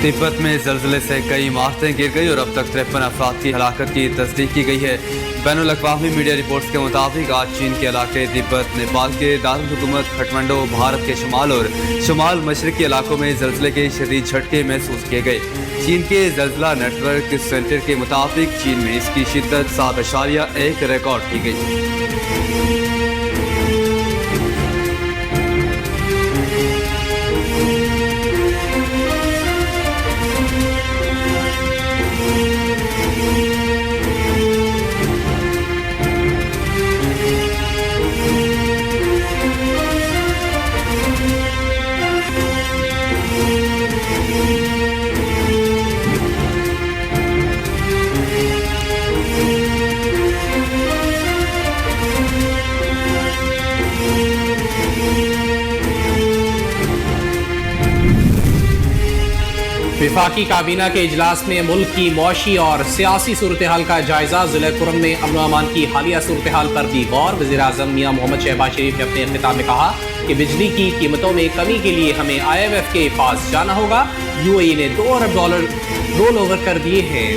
तिब्बत में जल्जले से कई इमारतें गिर गई और अब तक 53 अफराद की हलाकत की तस्दीक की गई है। बैनुल अक़वामी मीडिया रिपोर्ट्स के मुताबिक आज चीन के इलाके तिब्बत, नेपाल के दारुल हुकूमत काठमांडू, भारत के शुमाल और शुमाल मशरक़ी इलाकों में जल्जले के शदीद झटके महसूस किए गए। चीन के जल्जला नेटवर्क सेंटर के मुताबिक चीन में इसकी शिद्दत 7.1 रिकॉर्ड की गई। वफाकी काबीना के इजलास में मुल्क की मौशी और सियासी सूरत हाल का जायजा। ज़िला कुरम में अमन व अमान की हालिया सूरत हाल पर भी गौर। वज़ीर आज़म मियां मोहम्मद शहबाज शरीफ ने अपने खिताब में कहा कि बिजली की कीमतों में कमी के लिए हमें IMF के पास जाना होगा। UAE ने $2 अरब रोल ओवर कर दिए हैं।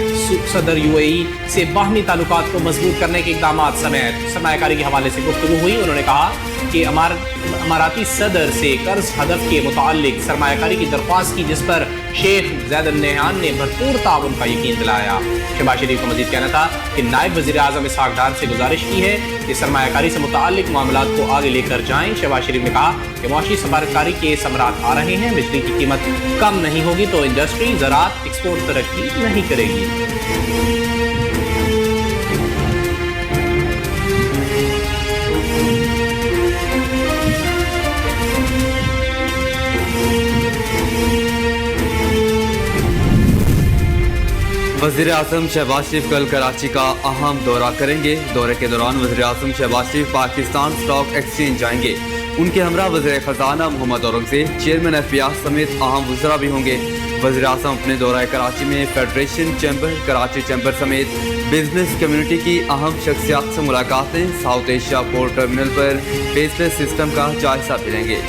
सदर UAE से बाहमी ताल्लुकात को मजबूत करने के इक़दाम समेत सरमायाकारी के हवाले से गुफ्तगू हुई। उन्होंने कहा कि अमाराती सदर से कर्ज हदफ के मुताल्लिक सरमायाकारी की दरख्वास्त की, जिस पर शेख ज़ैद अल नहयान ने भरपूर ताउन का यकीन दिलाया। शहबाज शरीफ का मजीद कहना था कि नायब वज़ीर आज़म इसहाक़ डार से गुजारिश की है कि सरमायाकारी से मुताल्लिक मामलात को आगे लेकर जाएँ। शहबाज शरीफ ने कहा कि मुआशी सफारतकारी के समरात आ रहे हैं। बिजली की कीमत कम नहीं होगी तो इंडस्ट्री, ज़राअत, एक्सपोर्ट तरक्की नहीं करेगी। वज़ीर आज़म शहबाज शरीफ कल कराची का अहम दौरा करेंगे। दौरे के दौरान वज़ीर आज़म शहबाज शरीफ पाकिस्तान स्टॉक एक्सचेंज जाएंगे। उनके हमरा वज़ीर ख़जाना मोहम्मद औरंगज़ेब, चेयरमैन FBI समेत अहम वज़रा भी होंगे। वज़ीर आज़म अपने दौरा कराची में फेडरेशन चैम्बर, कराची चैम्बर समेत बिजनेस कम्युनिटी की अहम शख्सियात से मुलाकातें, साउथ एशिया पोर्ट टर्मिनल पर फेसलेस सिस्टम का जायजा भी लेंगे।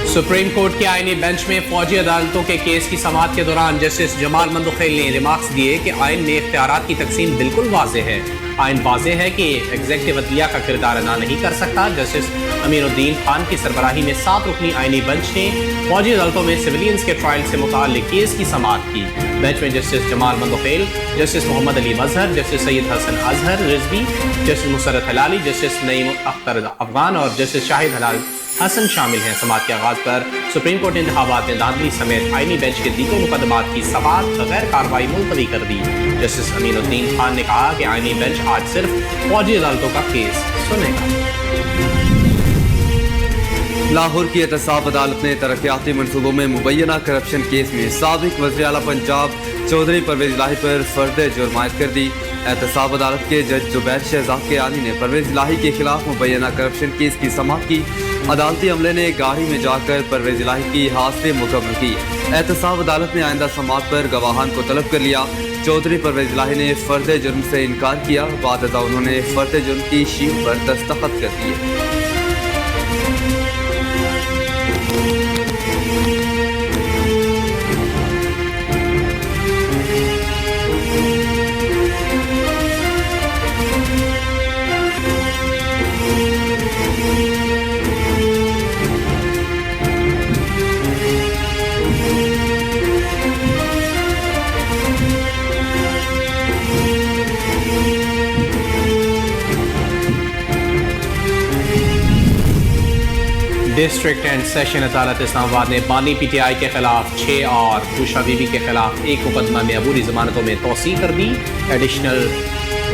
सुप्रीम कोर्ट के आईनी बेंच में फौजी अदालतों के केस की समाअत के दौरान जस्टिस जमाल मंदोखेल ने रिमार्क्स दिए कि आइन में इख्तियारात की तकसीम बिल्कुल वाज़ेह है। आइन वाज़ेह है कि एग्जेक्टिव अदलिया का किरदार अदा नहीं कर सकता। जस्टिस अमीनुद्दीन खान की सरबराही में 7 रुकनी आईनी बेंच ने फौजी अदालतों में सिविलियंस के ट्रायल से मुताल्लिक केस की समाअत की। बेंच में जस्टिस जमाल मंदोखेल, जस्टिस मोहम्मद अली मजहर, जस्टिस सैयद हसन अजहर रिजवी, जस्टिस मुसरत हलाली, जस्टिस नईम अख्तर अफगान और जस्टिस शाहिद हलाल हसन शामिल हैं। समाअत के आगाज़ पर सुप्रीम कोर्ट ने इंतखाबात में धांधली समेत आईनी बेंच के दीगर मुकदमात की समाअत बगैर कार्रवाई मुलतवी कर दी। जस्टिस अमीनुद्दीन खान ने कहा कि आईनी बेंच आज सिर्फ फौजी अदालतों का केस सुनेगा। लाहौर की एहतसाब अदालत ने तरक्याती मनसूबों में मुबैना करप्शन केस में साबिक वज़ीर आला पंजाब चौधरी परवेज इलाही पर फर्द जुर्म आयद कर दी। एहतसाब अदालत के जज जुबैर शहजाद कियानी ने परवेज इलाही के खिलाफ मुबैना करप्शन केस की समाअत की। अदालती अमले ने गाड़ी में जाकर परवेज इलाही की हाजिरी मुकम्मल की। एहतसाब अदालत ने आइंदा समाअत पर गवाहान को तलब कर लिया। चौधरी परवेज इलाही ने फर्द जुर्म से इनकार किया। बाद उन्होंने फर्द जुर्म की शीट पर दस्तखत कर दिए। डिस्ट्रिक्ट एंड सेशन अदालत इस्लामाबाद ने बानी PTI के खिलाफ 6 और बुशरा बीबी के खिलाफ 1 मुकदमा में अबूरी जमानतों में तोसी कर दी। एडिशनल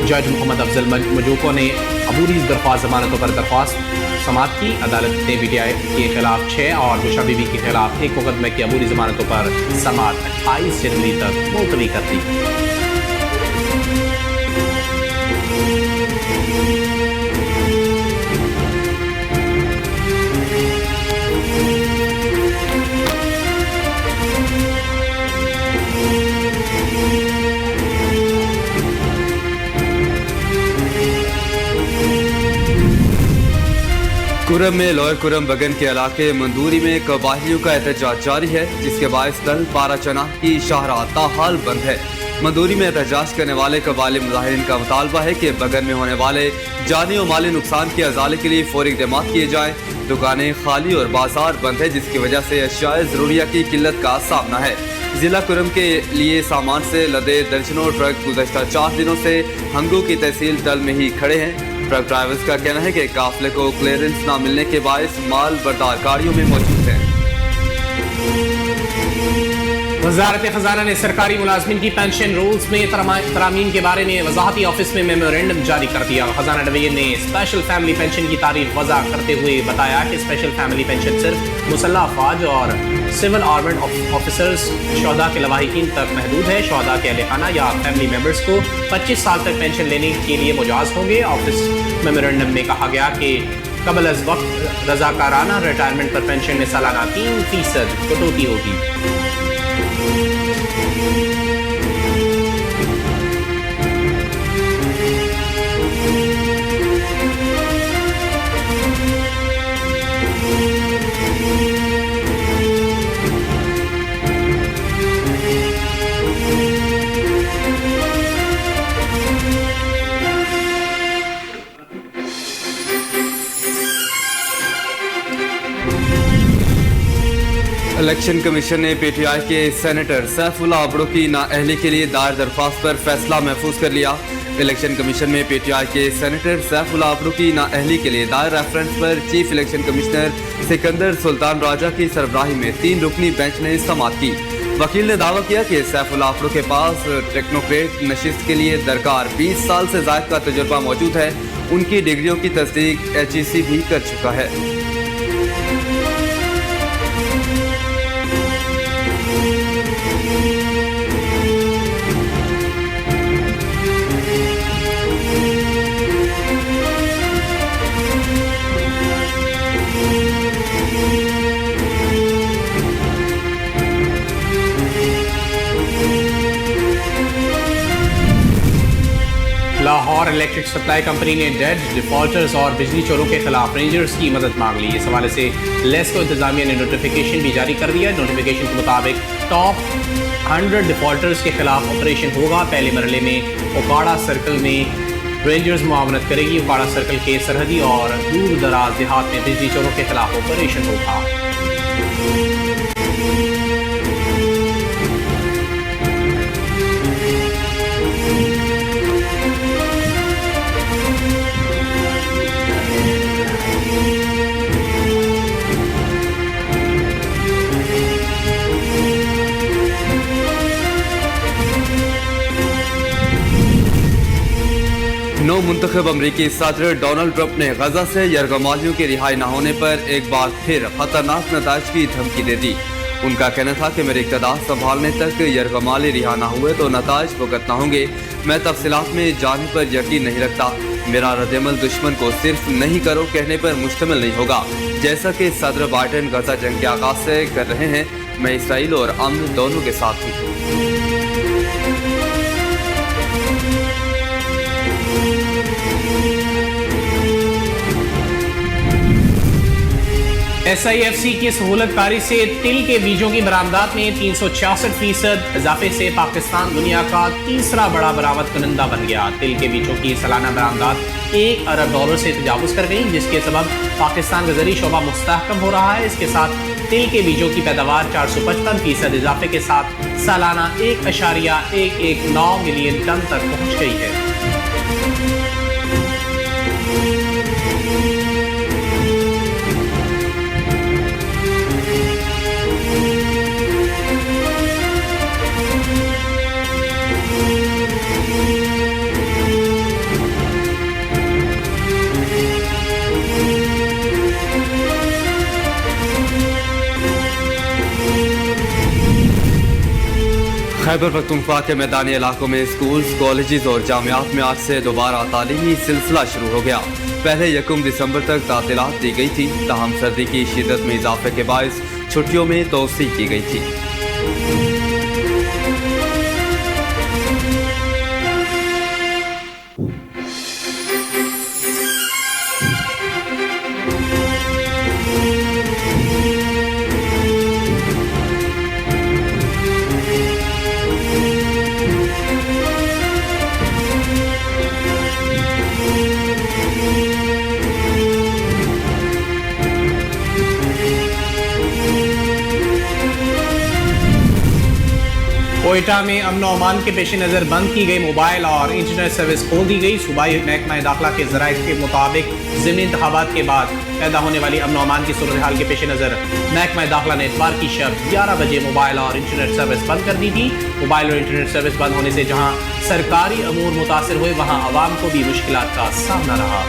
जज मोहम्मद अफजल मजूको ने अबूरी दरख्वास्त जमानतों पर दरख्वास्त समाअत की। अदालत ने PTI के खिलाफ 6 और बुशरा बीबी के खिलाफ 1 मुकदमे की अबूरी जमानतों पर समाअत 28 जनवरी तक मुलतवी कर दी। कुरम में लोअर कुरम बगन के इलाके मंदूरी में कबायलियों का एहतजाज जारी है, जिसके बायस दल पारा चना की शाहराह ताहाल बंद है। मंदूरी में एहतजाज करने वाले कबायली मुजाहिरीन का मुतालबा है कि बगन में होने वाले जानी और माली नुकसान के अजाले के लिए फौरी इक़दाम किए जाएं। दुकानें खाली और बाजार बंद है, जिसकी वजह से अशियाए ज़रूरिया की किल्लत का सामना है। जिला कुरम के लिए सामान से लदे दर्जनों ट्रक गुज़श्ता 4 दिनों से हंगू की तहसील डल में ही खड़े हैं। ट्रक ड्राइवर्स का कहना है कि काफिले को क्लियरेंस न मिलने के बायस माल बर्दार गाड़ियों में मौजूद है। वजारत खजाना ने सरकारी मुलाजमीन की पेंशन रूल्स में तरामीम के बारे में वजाहती ऑफिस में मेमोरेंडम जारी कर दिया। खजाना डिवीजन ने स्पेशल फैमिली पेंशन की तारीफ वज़ा करते हुए बताया कि स्पेशल फैमिली पेंशन सिर्फ मुसल्लह अफवाज और सिविल आर्मड ऑफिसर्स शहदा के लवाहिकीन तक महदूद है। शहदा के अहले खाना या फैमिली मेम्बर्स को 25 साल तक पेंशन लेने के लिए मुजाज होंगे। ऑफिस मेमोरेंडम में कहा गया कि कबल अज वक्त रजाकाराना रिटायरमेंट पर पेंशन में सालाना 3% कटौती होगी। इलेक्शन कमीशन ने पीटीआई के सेनेटर सैफुल्लाह अबड़ो की नाअहली के लिए दायर दरख्वास्त पर फैसला महफूज कर लिया। इलेक्शन कमीशन में पीटीआई के सेनेटर सैफुल्लाह अबड़ो की नाअहली के लिए दायर रेफरेंस पर chief election commissioner Sikandar Sultan Raja की सरबराही में 3 रुकनी बेंच ने समाअत की। वकील ने दावा किया कि सैफुल्लाह अबड़ो के पास टेक्नोक्रेट नशिस्त के लिए दरकार 20 साल से ज़ायद का तजुर्बा मौजूद है। उनकी डिग्रियों की तस्दीक HEC भी कर चुका है। लाहौर इलेक्ट्रिक सप्लाई कंपनी ने डेट डिफॉल्टर्स और बिजली चोरों के खिलाफ रेंजर्स की मदद मांग ली। इस हवाले से लेस्को इंतजामिया ने नोटिफिकेशन भी जारी कर दिया। नोटिफिकेशन के मुताबिक टॉप 100 डिफॉल्टर्स के खिलाफ ऑपरेशन होगा। पहले मरहले में ओकाड़ा सर्कल में रेंजर्स मुआवनत करेगी। ओकाड़ा सर्कल के सरहदी और दूर दराज देहात में बिजली चोरों के खिलाफ ऑपरेशन होगा। नौ मुंतखब अमरीकी सदर डोनाल्ड ट्रंप ने गजा से यरगमालियों की रिहाई न होने पर एक बार फिर खतरनाक नताज की धमकी दे दी। उनका कहना था कि मेरे इक़्तिदार संभालने तक यरगमाली रिहा न हुए तो नताज भुगतना होंगे। मैं तफसीलात में जाने पर यकीन नहीं रखता। मेरा रद्दअमल दुश्मन को सिर्फ नहीं करो कहने पर मुश्तमिल नहीं होगा, जैसा कि सदर बाइडेन गजा जंग के आगाज से कर रहे हैं। मैं इसराइल और अमन दोनों के साथ हूँ। SIFC की सहूलतकारी से तिल के बीजों की बरामदात में 366% इजाफे से पाकिस्तान दुनिया का तीसरा बड़ा बरामद करंदा बन गया। तिल के बीजों की सालाना बरामदात $1 अरब से तजावुज़ कर गई, जिसके सबब पाकिस्तान का ज़री शोबा मुस्तहकम हो रहा है। इसके साथ तिल के बीजों की पैदावार 455% इजाफे के साथ सालाना 1.119 मिलियन टन तक पहुँच गई है। खैबर पख्तूनख्वा के मैदानी इलाकों में स्कूल्स, कॉलेजेस और जामियात में आज से दोबारा तालीमी सिलसिला शुरू हो गया। पहले 1 दिसंबर तक तातीलात दी गई थी, ताहम सर्दी की शिद्दत में इजाफे के बायस छुट्टियों में तोसी की गई थी। कोयटा में अमन अमान के पेश नज़र बंद की गई मोबाइल और इंटरनेट सर्विस खोल दी गई। सूबाई महकमा दाखिला के ज़राए के मुताबिक ज़िमनी इंतखाबात के बाद पैदा होने वाली अमन अमान की सूरत हाल के पेश नज़र महकमा दाखिला ने इतवार की शब 11 बजे मोबाइल और इंटरनेट सर्विस बंद कर दी थी। मोबाइल और इंटरनेट सर्विस बंद होने से जहाँ सरकारी अमूर मुतासर हुए, वहाँ आवाम को भी मुश्किलात का सामना रहा।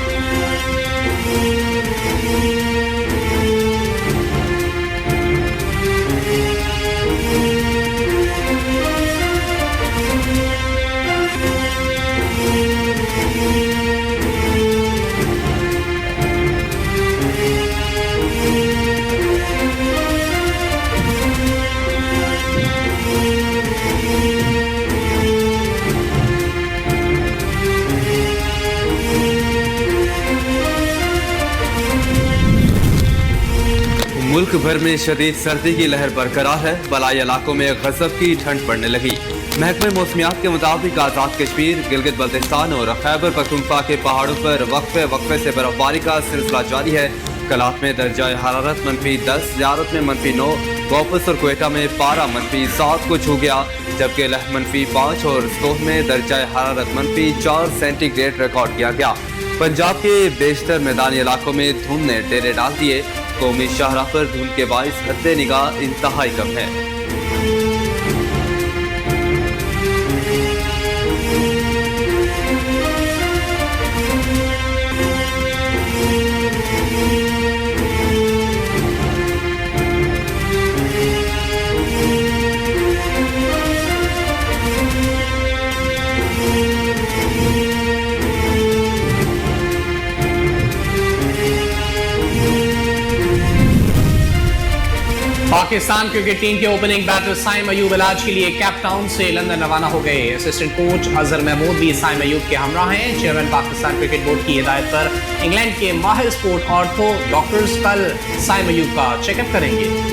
मुल्क भर में शदीद सर्दी की लहर बरकरार है। बलाई इलाकों में गजब की ठंड पड़ने लगी। महकमे मौसमियात के मुताबिक आज़ाद कश्मीर, गिलगित बल्तिस्तान और खैबर पख्तूनख्वा के पहाड़ों पर वक्फे से बर्फबारी का सिलसिला जारी है। कलात में दर्जा हरारत -10, ज़ियारत में -9, वापस और कोयटा में पारा -7 को छू गया, जबकि लह -5 और सोह में दर्जा हरारत -4 सेंटीग्रेड रिकॉर्ड किया गया। पंजाब के बेशतर मैदानी इलाकों में धुंध ने डेरे डाल दिए। कौमी शाहराह पर धुंध के बाइस हद्दे निगाह इंतहाई कम है। पाकिस्तान क्रिकेट टीम के ओपनिंग बैटर साइम अयूब इलाज के लिए कैप टाउन से लंदन रवाना हो गए। असिस्टेंट कोच अजहर महमूद भी साइम अयूब के हमरा हैं। चेयरमैन पाकिस्तान क्रिकेट बोर्ड की हिदायत पर इंग्लैंड के माहिर स्पोर्ट ऑर्थो डॉक्टर्स कल साइम अयूब का चेकअप करेंगे।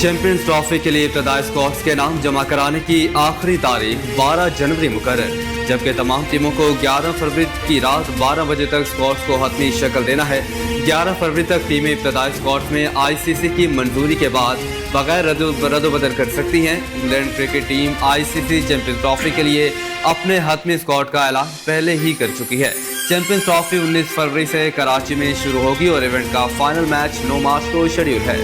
चैंपियंस ट्रॉफी के लिए इब्तदाई स्क्वाड्स के नाम जमा कराने की आखिरी तारीख 12 जनवरी मुकर्रर, जबकि तमाम टीमों को 11 फरवरी की रात 12 बजे तक स्क्वाड्स को हतमी शक्ल देना है। 11 फरवरी तक टीमें इब्तदाई स्क्वाड्स में आईसीसी की मंजूरी के बाद बगैर रद्दोबदल कर सकती हैं। England cricket team ICC champions trophy के लिए अपने हतमी स्क्वाड का ऐलान पहले ही कर चुकी है। चैंपियंस ट्रॉफी 19 फरवरी से कराची में शुरू होगी और इवेंट का फाइनल मैच 9 मार्च को शेड्यूल है।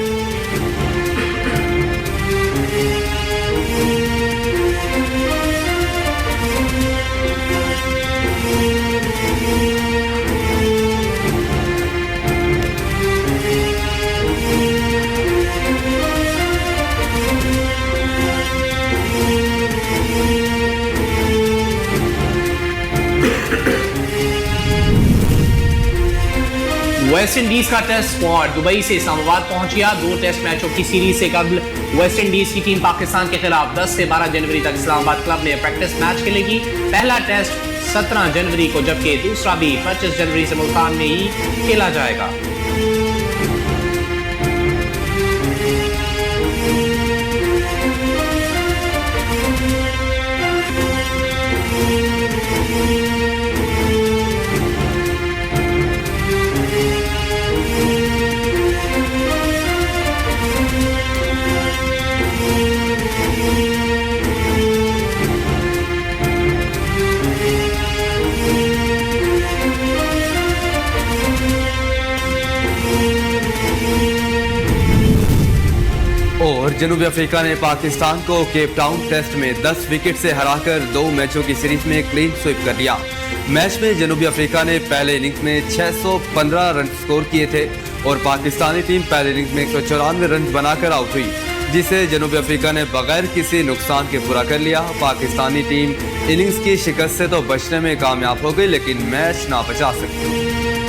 वेस्ट इंडीज का टेस्ट स्क्वाड दुबई से इस्लामाबाद पहुंच गया। 2 टेस्ट मैचों की सीरीज से कबल वेस्ट इंडीज की टीम पाकिस्तान के खिलाफ 10 से 12 जनवरी तक इस्लामाबाद क्लब में प्रैक्टिस मैच खेलेगी। पहला टेस्ट 17 जनवरी को, जबकि दूसरा भी 25 जनवरी से मुल्तान में ही खेला जाएगा। और जनूबी अफ्रीका ने पाकिस्तान को केप टाउन टेस्ट में 10 विकेट से हराकर 2 मैचों की सीरीज में क्लीन स्वीप कर लिया। मैच में जनूबी अफ्रीका ने पहले इनिंग्स में 615 रन स्कोर किए थे और पाकिस्तानी टीम पहले इनिंग्स में 194 रन बनाकर आउट हुई, जिसे जनूबी अफ्रीका ने बगैर किसी नुकसान के पूरा कर लिया। पाकिस्तानी टीम इनिंग्स की शिकस्त से तो बचने में कामयाब हो गई, लेकिन मैच ना बचा सकी।